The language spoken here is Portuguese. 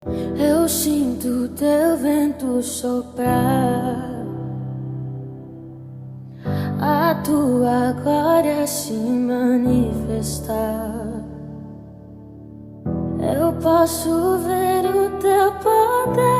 Eu sinto teu vento soprar, a tua glória se manifestar. Eu posso ver o teu poder